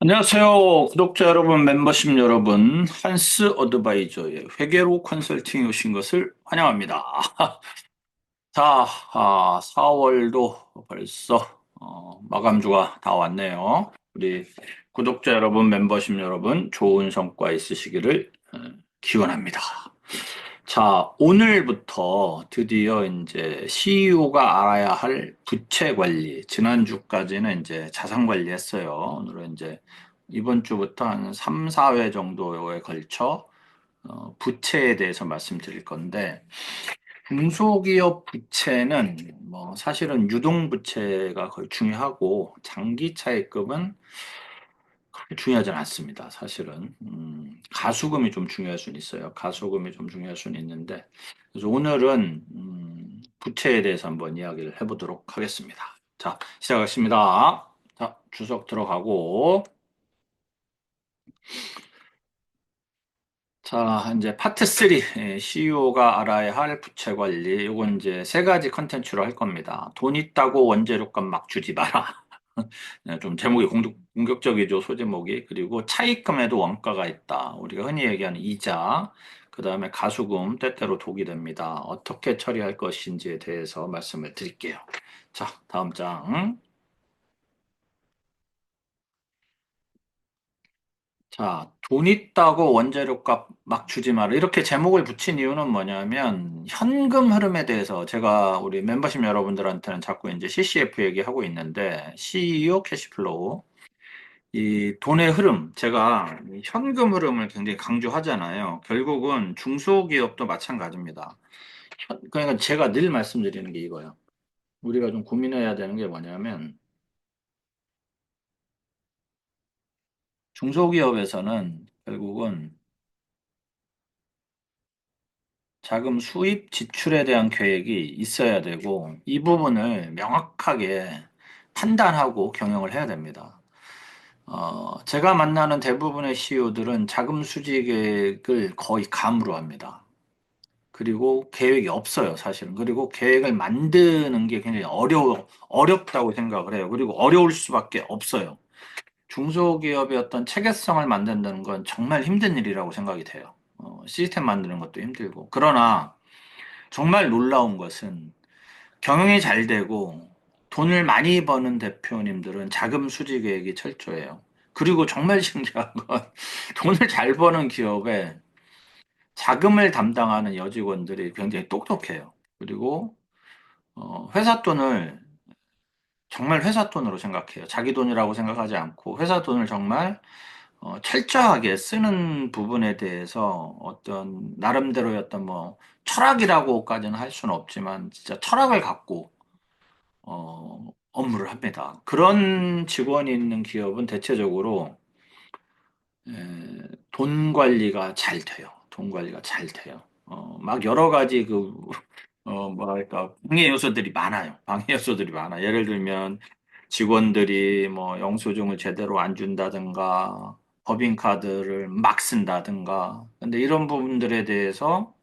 안녕하세요. 구독자 여러분, 멤버십 여러분, 한스 어드바이저의 회계로 컨설팅에 오신 것을 환영합니다. 자, 4월도 벌써 마감주가 다 왔네요. 우리 구독자 여러분, 멤버십 여러분, 좋은 성과 있으시기를 기원합니다. 자, 오늘부터 드디어 이제 CEO가 알아야 할 부채 관리. 지난주까지는 이제 자산 관리 했어요. 오늘은 이제 이번 주부터 한 3, 4회 정도에 걸쳐 부채에 대해서 말씀드릴 건데, 중소기업 부채는 뭐 사실은 유동부채가 거의 중요하고, 장기 차입금은 그렇게 중요하진 않습니다. 사실은 가수금이 좀 중요할 수는 있어요. 가수금이 좀 중요할 수는 있는데 그래서 오늘은 부채에 대해서 한번 이야기를 해보도록 하겠습니다. 자, 시작하겠습니다. 자, 주석 들어가고 자, 이제 파트 3, CEO가 알아야 할 부채 관리. 이건 이제 세 가지 컨텐츠로 할 겁니다. 돈 있다고 원재료값 막 주지 마라. 네, 좀 제목이 공격적이죠, 소제목이. 그리고 차입금에도 원가가 있다. 우리가 흔히 얘기하는 이자, 그 다음에 가수금, 때때로 독이 됩니다. 어떻게 처리할 것인지에 대해서 말씀을 드릴게요. 자, 다음 장. 자, 돈 있다고 원재료값 막 주지 마라. 이렇게 제목을 붙인 이유는 뭐냐면, 현금 흐름에 대해서 제가 우리 멤버십 여러분들한테는 자꾸 이제 CCF 얘기하고 있는데, CEO 캐시플로우. 이 돈의 흐름, 제가 이 현금 흐름을 굉장히 강조하잖아요. 결국은 중소기업도 마찬가지입니다. 그러니까 제가 늘 말씀드리는 게 이거예요. 우리가 좀 고민해야 되는 게 뭐냐면, 중소기업에서는 결국은 자금 수입, 지출에 대한 계획이 있어야 되고, 이 부분을 명확하게 판단하고 경영을 해야 됩니다. 제가 만나는 대부분의 CEO들은 자금 수지 계획을 거의 감으로 합니다. 그리고 계획이 없어요, 사실은. 그리고 계획을 만드는 게 굉장히 어렵다고 생각을 해요. 그리고 어려울 수밖에 없어요. 중소기업의 어떤 체계성을 만든다는 건 정말 힘든 일이라고 생각이 돼요. 시스템 만드는 것도 힘들고. 그러나 정말 놀라운 것은 경영이 잘 되고 돈을 많이 버는 대표님들은 자금 수지 계획이 철저해요. 그리고 정말 신기한 건 돈을 잘 버는 기업에 자금을 담당하는 여직원들이 굉장히 똑똑해요. 그리고 회사 돈을 정말 회사 돈으로 생각해요. 자기 돈이라고 생각하지 않고 회사 돈을 정말 철저하게 쓰는 부분에 대해서 어떤 나름대로의 어떤 뭐 철학이라고까지는 할 수는 없지만 진짜 철학을 갖고 업무를 합니다. 그런 직원이 있는 기업은 대체적으로 돈 관리가 잘 돼요. 돈 관리가 잘 돼요. 막 여러 가지 뭐랄까, 방해 요소들이 많아요. 방해 요소들이 많아. 예를 들면, 직원들이 뭐 영수증을 제대로 안 준다든가, 법인카드를 막 쓴다든가. 근데 이런 부분들에 대해서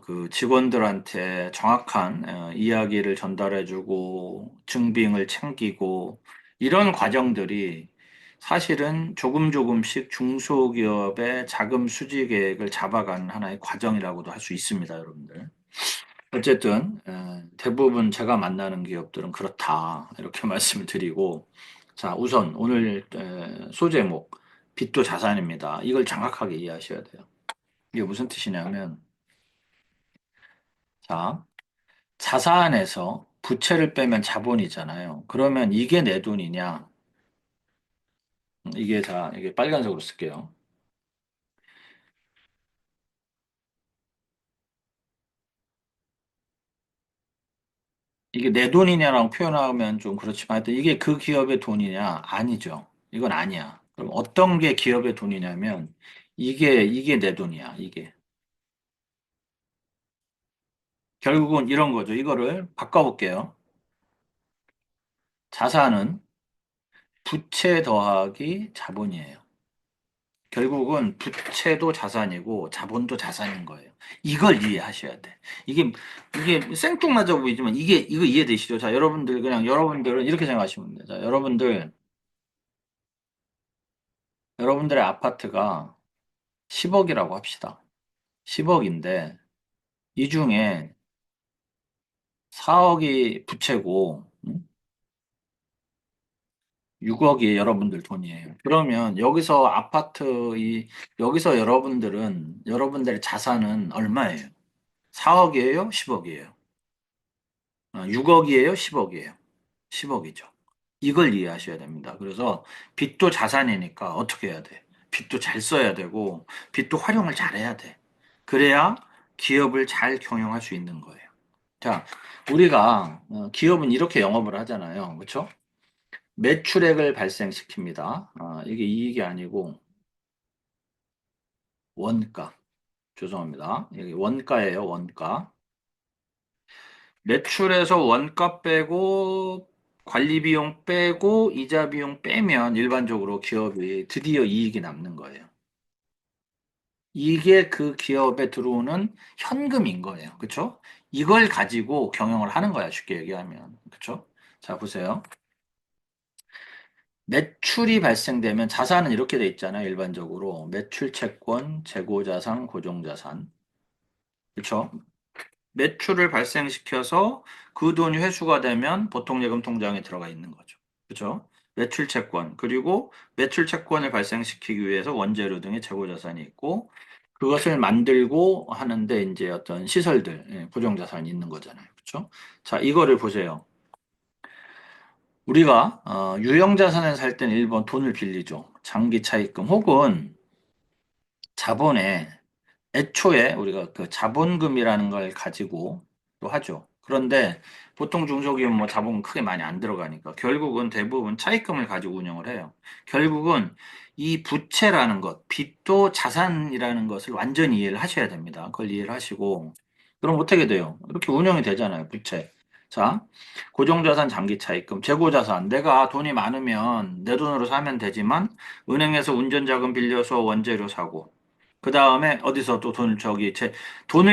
그 직원들한테 정확한 이야기를 전달해주고 증빙을 챙기고 이런 과정들이 사실은 조금 조금씩 중소기업의 자금 수지 계획을 잡아가는 하나의 과정이라고도 할 수 있습니다, 여러분들. 어쨌든 대부분 제가 만나는 기업들은 그렇다 이렇게 말씀을 드리고 자 우선 오늘 소제목 빚도 자산입니다. 이걸 정확하게 이해하셔야 돼요. 이게 무슨 뜻이냐면 자 자산에서 부채를 빼면 자본이잖아요. 그러면 이게 내 돈이냐? 이게 빨간색으로 쓸게요. 이게 내 돈이냐라고 표현하면 좀 그렇지만 하여튼 이게 그 기업의 돈이냐? 아니죠. 이건 아니야. 그럼 어떤 게 기업의 돈이냐면 이게 내 돈이야. 이게. 결국은 이런 거죠. 이거를 바꿔볼게요. 자산은 부채 더하기 자본이에요. 결국은 부채도 자산이고 자본도 자산인 거예요. 이걸 이해하셔야 돼. 이게 이게 생뚱맞아 보이지만 이거 이해되시죠? 자, 여러분들은 이렇게 생각하시면 돼요. 자, 여러분들 여러분들의 아파트가 10억이라고 합시다. 10억인데 이 중에 4억이 부채고 6억이 여러분들 돈이에요. 그러면 여기서 여러분들의 자산은 얼마예요? 4억이에요? 10억이에요? 6억이에요? 10억이에요? 10억이죠. 이걸 이해하셔야 됩니다. 그래서 빚도 자산이니까 어떻게 해야 돼? 빚도 잘 써야 되고, 빚도 활용을 잘 해야 돼. 그래야 기업을 잘 경영할 수 있는 거예요. 자, 우리가 기업은 이렇게 영업을 하잖아요. 그렇죠? 매출액을 발생시킵니다. 이게 이익이 아니고 원가. 죄송합니다. 여기 원가예요, 원가. 매출에서 원가 빼고 관리 비용 빼고 이자 비용 빼면 일반적으로 기업이 드디어 이익이 남는 거예요. 이게 그 기업에 들어오는 현금인 거예요. 그렇죠? 이걸 가지고 경영을 하는 거야, 쉽게 얘기하면. 그렇죠? 자, 보세요. 매출이 발생되면 자산은 이렇게 돼 있잖아요, 일반적으로. 매출 채권, 재고자산, 고정자산. 그렇죠? 매출을 발생시켜서 그 돈이 회수가 되면 보통 예금 통장에 들어가 있는 거죠. 그렇죠? 매출 채권, 그리고 매출 채권을 발생시키기 위해서 원재료 등의 재고 자산이 있고 그것을 만들고 하는데 이제 어떤 시설들, 고정 자산이 있는 거잖아요. 그렇죠? 자, 이거를 보세요. 우리가 유형 자산을 살 때는 일본 돈을 빌리죠. 장기 차입금 혹은 자본에 애초에 우리가 그 자본금이라는 걸 가지고 또 하죠. 그런데 보통 중소기업 뭐 자본 크게 많이 안 들어가니까 결국은 대부분 차입금을 가지고 운영을 해요. 결국은 이 부채라는 것, 빚도 자산이라는 것을 완전히 이해를 하셔야 됩니다. 그걸 이해를 하시고 그럼 어떻게 돼요? 이렇게 운영이 되잖아요, 부채. 자, 고정자산, 장기 차입금, 재고자산. 내가 돈이 많으면 내 돈으로 사면 되지만 은행에서 운전자금 빌려서 원재료 사고 그 다음에 어디서 또 돈을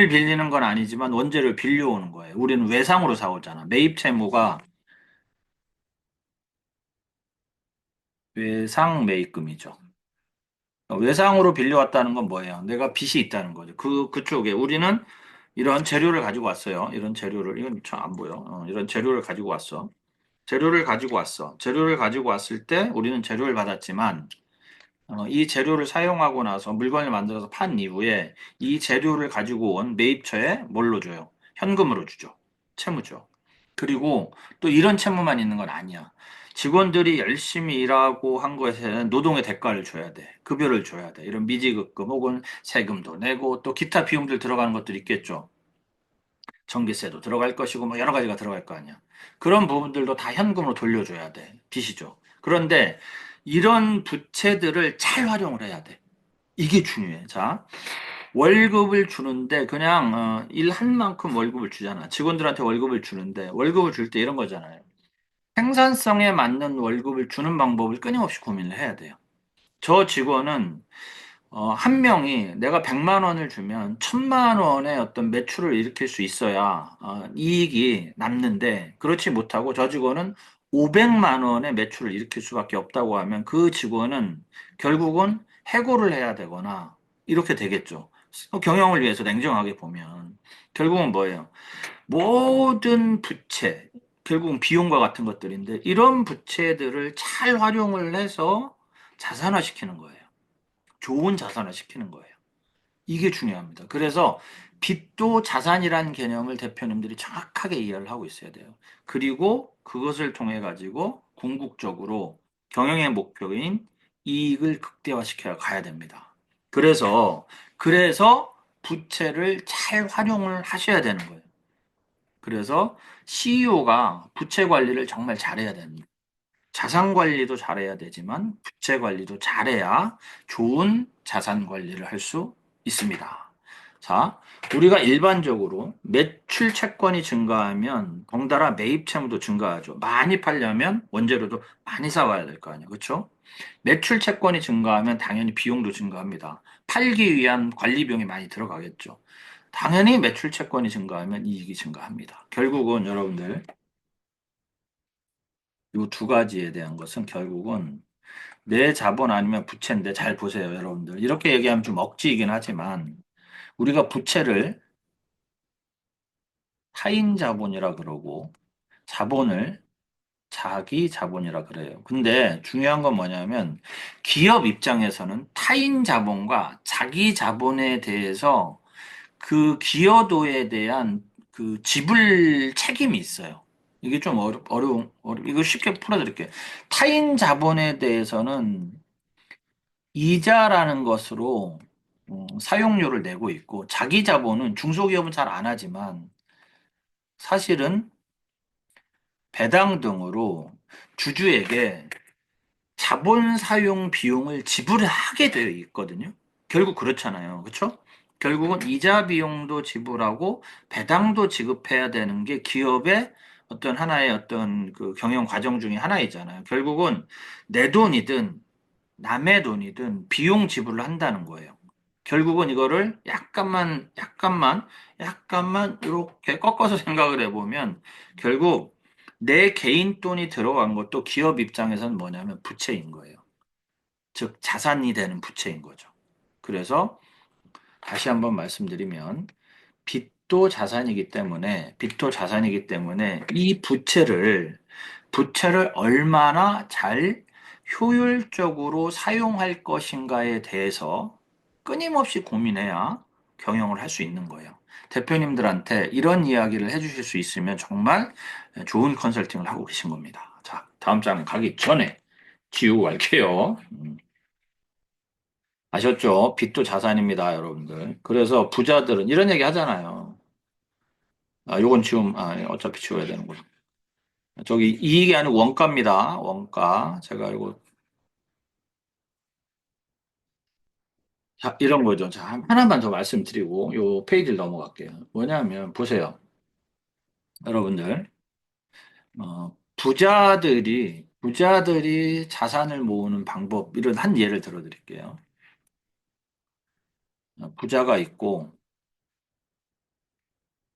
빌리는 건 아니지만 원재료를 빌려오는 거예요. 우리는 외상으로 사오잖아. 매입 채무가 외상 매입금이죠. 외상으로 빌려왔다는 건 뭐예요? 내가 빚이 있다는 거죠. 그쪽에 우리는 이런 재료를 가지고 왔어요. 이런 재료를, 이건 잘 안 보여. 이런 재료를 가지고 왔어. 재료를 가지고 왔어. 재료를 가지고 왔을 때 우리는 재료를 받았지만 이 재료를 사용하고 나서 물건을 만들어서 판 이후에 이 재료를 가지고 온 매입처에 뭘로 줘요? 현금으로 주죠. 채무죠. 그리고 또 이런 채무만 있는 건 아니야. 직원들이 열심히 일하고 한 것에는 노동의 대가를 줘야 돼. 급여를 줘야 돼. 이런 미지급금 혹은 세금도 내고 또 기타 비용들 들어가는 것들이 있겠죠. 전기세도 들어갈 것이고 뭐 여러 가지가 들어갈 거 아니야. 그런 부분들도 다 현금으로 돌려줘야 돼. 빚이죠. 그런데 이런 부채들을 잘 활용을 해야 돼. 이게 중요해. 자, 월급을 주는데 그냥 일한 만큼 월급을 주잖아. 직원들한테 월급을 주는데 월급을 줄 때 이런 거잖아요. 생산성에 맞는 월급을 주는 방법을 끊임없이 고민을 해야 돼요. 저 직원은 한 명이 내가 100만 원을 주면 1000만 원의 어떤 매출을 일으킬 수 있어야 이익이 남는데 그렇지 못하고 저 직원은 500만 원의 매출을 일으킬 수밖에 없다고 하면 그 직원은 결국은 해고를 해야 되거나 이렇게 되겠죠. 경영을 위해서 냉정하게 보면 결국은 뭐예요? 모든 부채, 결국은 비용과 같은 것들인데 이런 부채들을 잘 활용을 해서 자산화시키는 거예요. 좋은 자산을 시키는 거예요. 이게 중요합니다. 그래서 빚도 자산이라는 개념을 대표님들이 정확하게 이해를 하고 있어야 돼요. 그리고 그것을 통해 가지고 궁극적으로 경영의 목표인 이익을 극대화시켜 가야 됩니다. 그래서 부채를 잘 활용을 하셔야 되는 거예요. 그래서 CEO가 부채 관리를 정말 잘해야 됩니다. 자산 관리도 잘해야 되지만 부채 관리도 잘해야 좋은 자산 관리를 할 수 있습니다. 자, 우리가 일반적으로 매출 채권이 증가하면 덩달아 매입 채무도 증가하죠. 많이 팔려면 원재료도 많이 사와야 될 거 아니에요. 그렇죠? 매출 채권이 증가하면 당연히 비용도 증가합니다. 팔기 위한 관리 비용이 많이 들어가겠죠. 당연히 매출 채권이 증가하면 이익이 증가합니다. 결국은 여러분들 이 두 가지에 대한 것은 결국은 내 자본 아니면 부채인데 잘 보세요, 여러분들. 이렇게 얘기하면 좀 억지이긴 하지만 우리가 부채를 타인 자본이라 그러고 자본을 자기 자본이라 그래요. 근데 중요한 건 뭐냐면 기업 입장에서는 타인 자본과 자기 자본에 대해서 그 기여도에 대한 그 지불 책임이 있어요. 이게 좀 이거 쉽게 풀어드릴게요. 타인 자본에 대해서는 이자라는 것으로 사용료를 내고 있고, 자기 자본은 중소기업은 잘 안 하지만 사실은 배당 등으로 주주에게 자본 사용 비용을 지불하게 되어 있거든요. 결국 그렇잖아요. 그렇죠? 결국은 이자 비용도 지불하고 배당도 지급해야 되는 게 기업의 어떤 하나의 어떤 그 경영 과정 중에 하나이잖아요. 결국은 내 돈이든 남의 돈이든 비용 지불을 한다는 거예요. 결국은 이거를 약간만 이렇게 꺾어서 생각을 해보면 결국 내 개인 돈이 들어간 것도 기업 입장에서는 뭐냐면 부채인 거예요. 즉, 자산이 되는 부채인 거죠. 그래서 다시 한번 말씀드리면 빚도 자산이기 때문에 이 부채를 얼마나 잘 효율적으로 사용할 것인가에 대해서 끊임없이 고민해야 경영을 할 수 있는 거예요. 대표님들한테 이런 이야기를 해주실 수 있으면 정말 좋은 컨설팅을 하고 계신 겁니다. 자, 다음 장 가기 전에 지우고 갈게요. 아셨죠? 빚도 자산입니다, 여러분들. 그래서 부자들은 이런 얘기 하잖아요. 요건 지금, 어차피 지워야 되는구나. 저기 이익이 아니고 원가입니다. 원가. 제가 이거 자, 이런 거죠. 자, 하나만 더 말씀드리고 요 페이지를 넘어갈게요. 뭐냐면 보세요. 여러분들 부자들이 자산을 모으는 방법 이런 한 예를 들어 드릴게요. 부자가 있고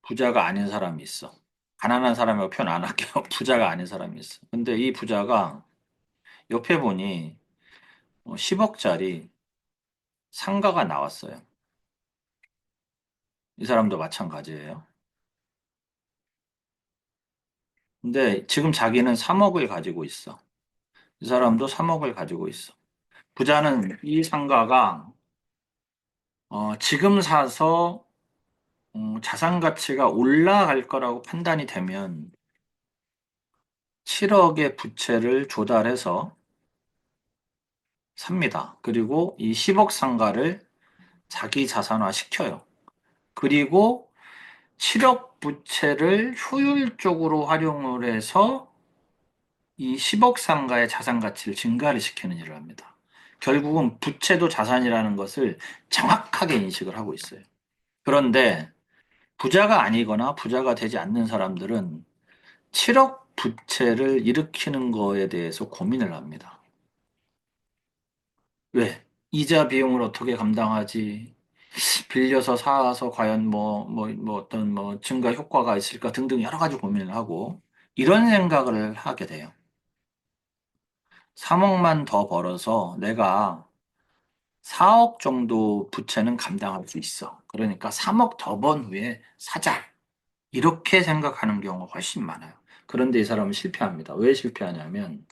부자가 아닌 사람이 있어. 가난한 사람이라고 표현 안 할게요. 부자가 아닌 사람이 있어. 근데 이 부자가 옆에 보니 10억짜리 상가가 나왔어요. 이 사람도 마찬가지예요. 근데 지금 자기는 3억을 가지고 있어. 이 사람도 3억을 가지고 있어. 부자는 이 상가가 지금 사서 자산 가치가 올라갈 거라고 판단이 되면 7억의 부채를 조달해서 삽니다. 그리고 이 10억 상가를 자기 자산화 시켜요. 그리고 7억 부채를 효율적으로 활용을 해서 이 10억 상가의 자산 가치를 증가를 시키는 일을 합니다. 결국은 부채도 자산이라는 것을 정확하게 인식을 하고 있어요. 그런데 부자가 아니거나 부자가 되지 않는 사람들은 7억 부채를 일으키는 거에 대해서 고민을 합니다. 왜? 이자 비용을 어떻게 감당하지? 빌려서 사서 과연 어떤 증가 효과가 있을까 등등 여러 가지 고민을 하고 이런 생각을 하게 돼요. 3억만 더 벌어서 내가 4억 정도 부채는 감당할 수 있어. 그러니까 3억 더 번 후에 사자. 이렇게 생각하는 경우가 훨씬 많아요. 그런데 이 사람은 실패합니다. 왜 실패하냐면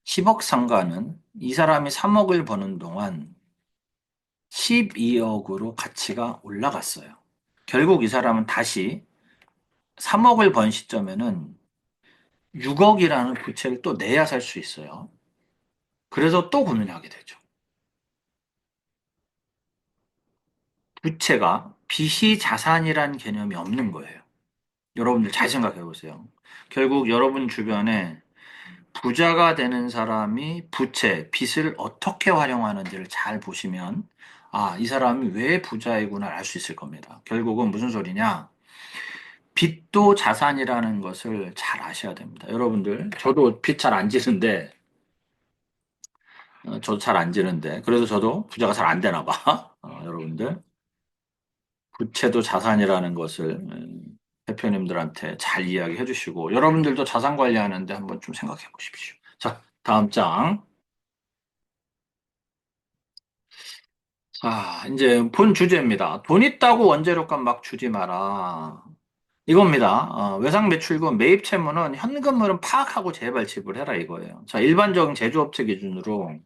10억 상가는 이 사람이 3억을 버는 동안 12억으로 가치가 올라갔어요. 결국 이 사람은 다시 3억을 번 시점에는 6억이라는 부채를 또 내야 살 수 있어요. 그래서 또 고민을 하게 되죠. 부채가 빚이 자산이라는 개념이 없는 거예요. 여러분들 잘 생각해 보세요. 결국 여러분 주변에 부자가 되는 사람이 빚을 어떻게 활용하는지를 잘 보시면, 이 사람이 왜 부자이구나 알 수 있을 겁니다. 결국은 무슨 소리냐? 빚도 자산이라는 것을 잘 아셔야 됩니다. 여러분들, 저도 빚 잘 안 지는데, 그래서 저도 부자가 잘 안 되나 봐. 여러분들. 부채도 자산이라는 것을 대표님들한테 잘 이야기해 주시고, 여러분들도 자산 관리하는데 한번 좀 생각해 보십시오. 자, 다음 장. 자, 이제 본 주제입니다. 돈 있다고 원재료값 막 주지 마라. 이겁니다. 외상 매출금 매입 채무는 현금으로 파악하고 제발 지불해라 이거예요. 자, 일반적인 제조업체 기준으로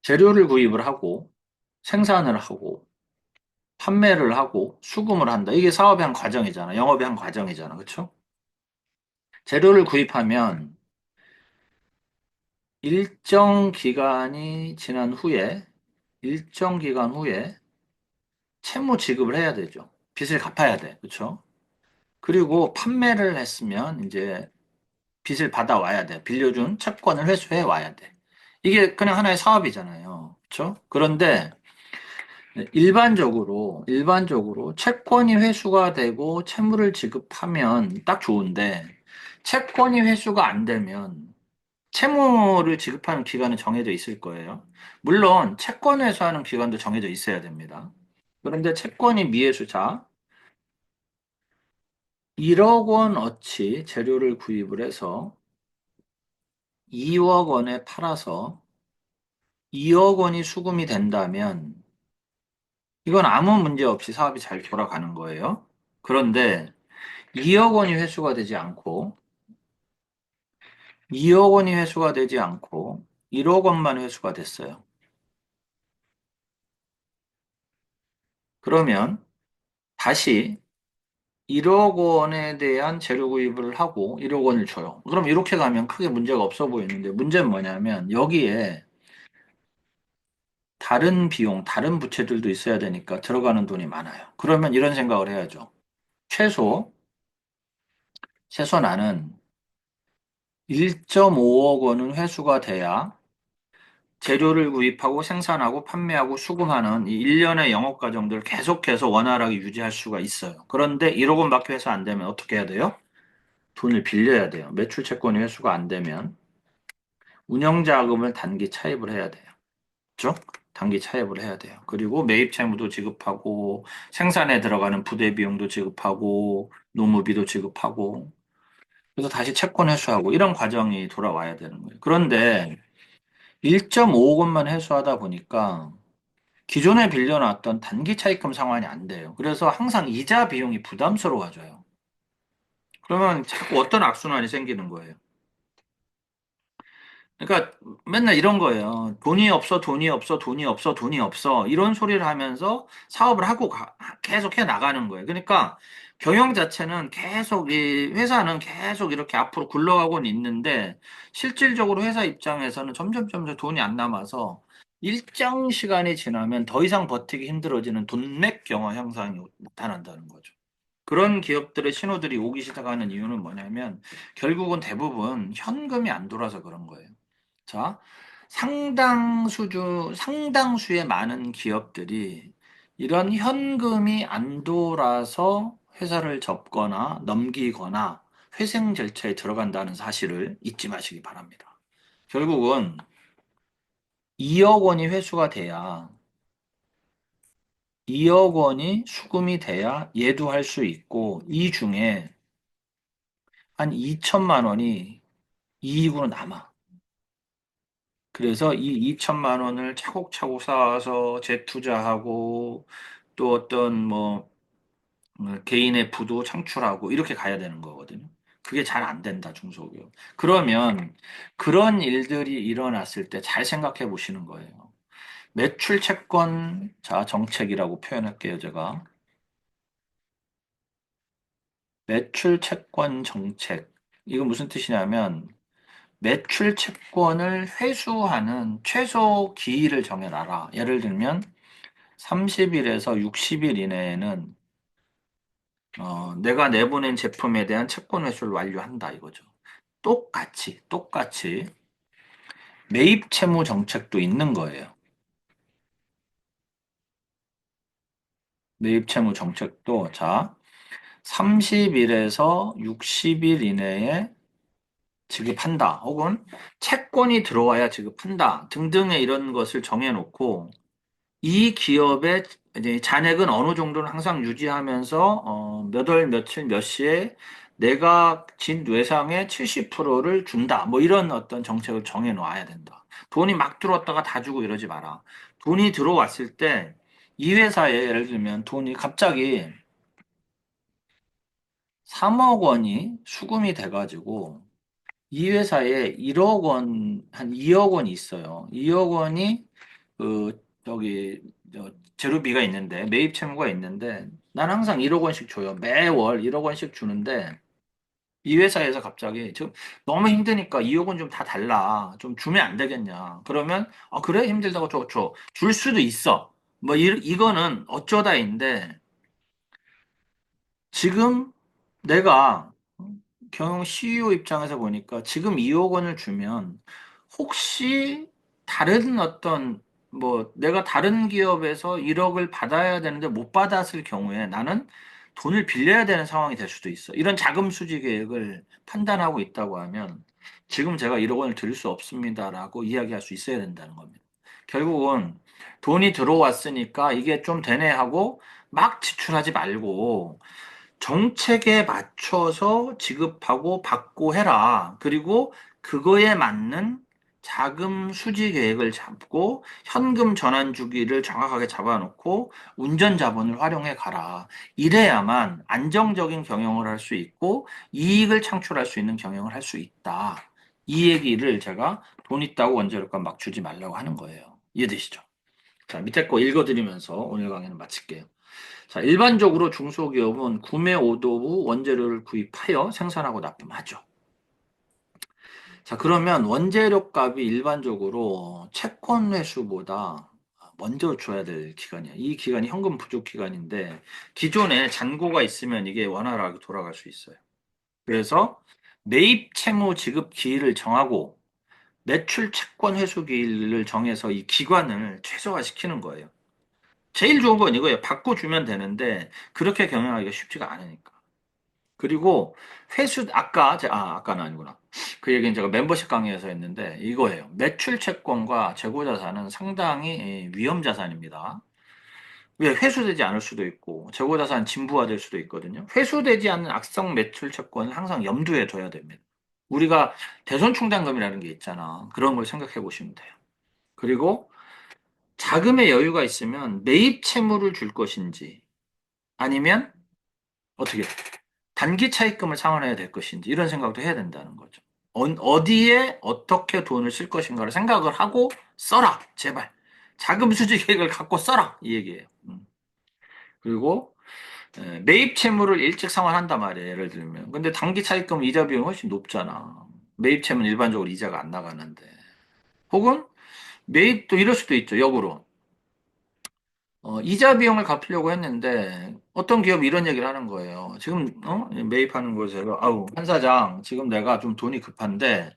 재료를 구입을 하고 생산을 하고 판매를 하고 수금을 한다. 이게 사업의 한 과정이잖아. 영업의 한 과정이잖아. 그렇죠? 재료를 구입하면 일정 기간이 지난 후에 일정 기간 후에 채무 지급을 해야 되죠. 빚을 갚아야 돼. 그렇죠? 그리고 판매를 했으면 이제 빚을 받아와야 돼. 빌려준 채권을 회수해 와야 돼. 이게 그냥 하나의 사업이잖아요. 그렇죠? 그런데 일반적으로 채권이 회수가 되고 채무를 지급하면 딱 좋은데 채권이 회수가 안 되면 채무를 지급하는 기간은 정해져 있을 거예요. 물론 채권 회수하는 기간도 정해져 있어야 됩니다. 그런데 채권이 미회수자 1억 원어치 재료를 구입을 해서 2억 원에 팔아서 2억 원이 수금이 된다면 이건 아무 문제 없이 사업이 잘 돌아가는 거예요. 그런데 2억 원이 회수가 되지 않고 2억 원이 회수가 되지 않고 1억 원만 회수가 됐어요. 그러면 다시 1억 원에 대한 재료 구입을 하고 1억 원을 줘요. 그럼 이렇게 가면 크게 문제가 없어 보이는데 문제는 뭐냐면 여기에 다른 비용, 다른 부채들도 있어야 되니까 들어가는 돈이 많아요. 그러면 이런 생각을 해야죠. 최소, 최소 나는 1.5억 원은 회수가 돼야 재료를 구입하고 생산하고 판매하고 수금하는 이 일련의 영업 과정들을 계속해서 원활하게 유지할 수가 있어요. 그런데 1억 원밖에 회수 안 되면 어떻게 해야 돼요? 돈을 빌려야 돼요. 매출 채권이 회수가 안 되면 운영 자금을 단기 차입을 해야 돼요. 그렇죠? 단기 차입을 해야 돼요. 그리고 매입 채무도 지급하고 생산에 들어가는 부대 비용도 지급하고 노무비도 지급하고 그래서 다시 채권 회수하고 이런 과정이 돌아와야 되는 거예요. 그런데 1.5억 원만 회수하다 보니까 기존에 빌려놨던 단기 차입금 상환이 안 돼요. 그래서 항상 이자 비용이 부담스러워져요. 그러면 자꾸 어떤 악순환이 생기는 거예요. 그러니까 맨날 이런 거예요. 돈이 없어, 돈이 없어, 돈이 없어, 돈이 없어. 이런 소리를 하면서 사업을 하고 계속 해 나가는 거예요. 그러니까 경영 자체는 계속, 이 회사는 계속 이렇게 앞으로 굴러가고는 있는데 실질적으로 회사 입장에서는 점점 돈이 안 남아서 일정 시간이 지나면 더 이상 버티기 힘들어지는 돈맥 경화 현상이 나타난다는 거죠. 그런 기업들의 신호들이 오기 시작하는 이유는 뭐냐면 결국은 대부분 현금이 안 돌아서 그런 거예요. 자, 상당수의 많은 기업들이 이런 현금이 안 돌아서 회사를 접거나 넘기거나 회생 절차에 들어간다는 사실을 잊지 마시기 바랍니다. 결국은 2억 원이 회수가 돼야 2억 원이 수금이 돼야 예도할 수 있고 이 중에 한 2천만 원이 이익으로 남아. 그래서 이 2천만 원을 차곡차곡 쌓아서 재투자하고 또 어떤 뭐 개인의 부도 창출하고 이렇게 가야 되는 거거든요. 그게 잘 안 된다, 중소기업. 그러면 그런 일들이 일어났을 때 잘 생각해 보시는 거예요. 매출 채권 자 정책이라고 표현할게요, 제가. 매출 채권 정책. 이거 무슨 뜻이냐면 매출 채권을 회수하는 최소 기일을 정해놔라. 예를 들면 30일에서 60일 이내에는 내가 내보낸 제품에 대한 채권 회수를 완료한다 이거죠. 똑같이 매입 채무 정책도 있는 거예요. 매입 채무 정책도 자 30일에서 60일 이내에 지급한다. 혹은 채권이 들어와야 지급한다. 등등의 이런 것을 정해놓고 이 기업의 이제 잔액은 어느 정도는 항상 유지하면서 몇 월, 며칠, 몇 시에 내가 진 외상의 70%를 준다. 뭐 이런 어떤 정책을 정해 놓아야 된다. 돈이 막 들어왔다가 다 주고 이러지 마라. 돈이 들어왔을 때 이 회사에 예를 들면 돈이 갑자기 3억 원이 수금이 돼가지고 이 회사에 1억 원, 한 2억 원이 있어요. 2억 원이 저기 재료비가 있는데 매입 채무가 있는데 난 항상 1억 원씩 줘요. 매월 1억 원씩 주는데 이 회사에서 갑자기 지금 너무 힘드니까 2억 원 좀 다 달라. 좀 주면 안 되겠냐. 그러면 그래 힘들다고 줘. 줄 수도 있어. 뭐 이거는 어쩌다인데 지금 내가 경영 CEO 입장에서 보니까 지금 2억 원을 주면 혹시 다른 어떤 뭐 내가 다른 기업에서 1억을 받아야 되는데 못 받았을 경우에 나는 돈을 빌려야 되는 상황이 될 수도 있어. 이런 자금 수지 계획을 판단하고 있다고 하면 지금 제가 1억 원을 드릴 수 없습니다라고 이야기할 수 있어야 된다는 겁니다. 결국은 돈이 들어왔으니까 이게 좀 되네 하고 막 지출하지 말고 정책에 맞춰서 지급하고 받고 해라. 그리고 그거에 맞는 자금 수지 계획을 잡고 현금 전환 주기를 정확하게 잡아놓고 운전 자본을 활용해 가라. 이래야만 안정적인 경영을 할 수 있고 이익을 창출할 수 있는 경영을 할 수 있다. 이 얘기를 제가 돈 있다고 원자력과 막 주지 말라고 하는 거예요. 이해되시죠? 자, 밑에 거 읽어드리면서 오늘 강의는 마칠게요. 자, 일반적으로 중소기업은 구매 오도 후 원재료를 구입하여 생산하고 납품하죠. 자, 그러면 원재료 값이 일반적으로 채권 회수보다 먼저 줘야 될 기간이야. 이 기간이 현금 부족 기간인데 기존에 잔고가 있으면 이게 원활하게 돌아갈 수 있어요. 그래서 매입 채무 지급 기일을 정하고 매출 채권 회수 기일을 정해서 이 기간을 최소화시키는 거예요. 제일 좋은 건 이거예요. 바꿔주면 되는데 그렇게 경영하기가 쉽지가 않으니까. 그리고 아까는 아니구나. 그 얘기는 제가 멤버십 강의에서 했는데 이거예요. 매출 채권과 재고 자산은 상당히 위험 자산입니다. 왜 회수되지 않을 수도 있고 재고 자산 진부화될 수도 있거든요. 회수되지 않는 악성 매출 채권을 항상 염두에 둬야 됩니다. 우리가 대손 충당금이라는 게 있잖아. 그런 걸 생각해 보시면 돼요. 그리고 자금의 여유가 있으면 매입 채무를 줄 것인지 아니면 어떻게 단기 차입금을 상환해야 될 것인지 이런 생각도 해야 된다는 거죠. 어디에 어떻게 돈을 쓸 것인가를 생각을 하고 써라. 제발. 자금 수지 계획을 갖고 써라. 이 얘기예요. 그리고 매입 채무를 일찍 상환한단 말이에요. 예를 들면. 근데 단기 차입금 이자 비용이 훨씬 높잖아. 매입 채무는 일반적으로 이자가 안 나가는데. 혹은 매입도 이럴 수도 있죠. 역으로. 이자 비용을 갚으려고 했는데 어떤 기업이 이런 얘기를 하는 거예요. 지금 매입하는 곳에서 아우 한 사장 지금 내가 좀 돈이 급한데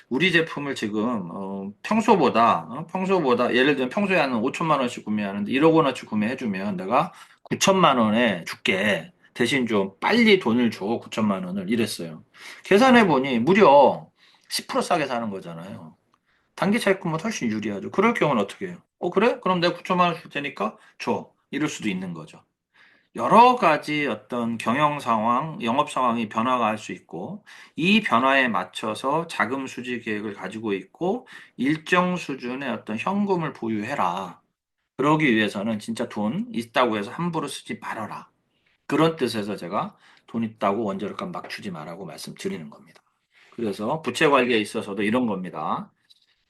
우리 제품을 지금 평소보다 예를 들면 평소에 한 5천만 원씩 구매하는데 1억 원어치 구매해주면 내가 9천만 원에 줄게. 대신 좀 빨리 돈을 줘 9천만 원을 이랬어요. 계산해 보니 무려 10% 싸게 사는 거잖아요. 단기 차입금은 훨씬 유리하죠. 그럴 경우는 어떻게 해요? 그래? 그럼 내가 9천만 원 줄 테니까 줘. 이럴 수도 있는 거죠. 여러 가지 어떤 경영 상황, 영업 상황이 변화가 할 수 있고, 이 변화에 맞춰서 자금 수지 계획을 가지고 있고, 일정 수준의 어떤 현금을 보유해라. 그러기 위해서는 진짜 돈 있다고 해서 함부로 쓰지 말아라. 그런 뜻에서 제가 돈 있다고 원자력값 막 주지 말라고 말씀드리는 겁니다. 그래서 부채 관리에 있어서도 이런 겁니다.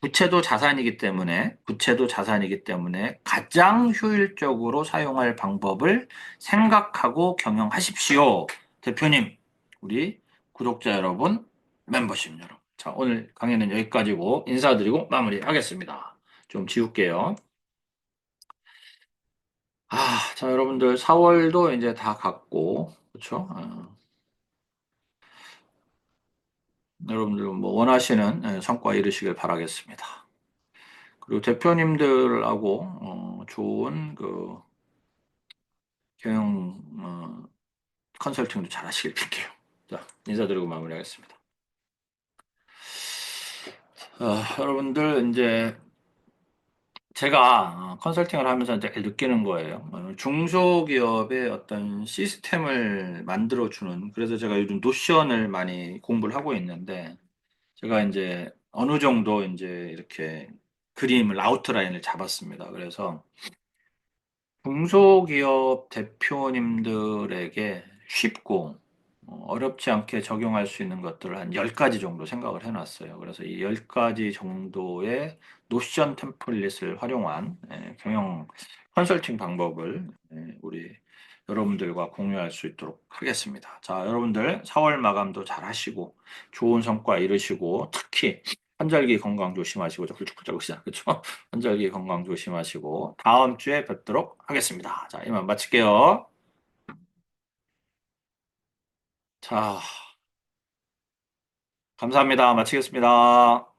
부채도 자산이기 때문에 가장 효율적으로 사용할 방법을 생각하고 경영하십시오. 대표님, 우리 구독자 여러분, 멤버십 여러분. 자, 오늘 강의는 여기까지고 인사드리고 마무리하겠습니다. 좀 지울게요. 자, 여러분들 4월도 이제 다 갔고, 그렇죠? 여러분들 뭐 원하시는 성과 이루시길 바라겠습니다. 그리고 대표님들하고 좋은 그 경영 컨설팅도 잘 하시길 빌게요. 자, 인사드리고 마무리하겠습니다. 여러분들 이제 제가 컨설팅을 하면서 이제 느끼는 거예요. 중소기업의 어떤 시스템을 만들어주는, 그래서 제가 요즘 노션을 많이 공부를 하고 있는데, 제가 이제 어느 정도 이제 이렇게 그림을, 아웃라인을 잡았습니다. 그래서 중소기업 대표님들에게 쉽고 어렵지 않게 적용할 수 있는 것들을 한 10가지 정도 생각을 해놨어요. 그래서 이 10가지 정도의 노션 템플릿을 활용한 경영 컨설팅 방법을 우리 여러분들과 공유할 수 있도록 하겠습니다. 자, 여러분들 4월 마감도 잘 하시고 좋은 성과 이루시고 특히 환절기 건강 조심하시고 저 훌쩍훌쩍 그렇죠? 환절기 건강 조심하시고 다음 주에 뵙도록 하겠습니다. 자, 이만 마칠게요. 자, 감사합니다. 마치겠습니다.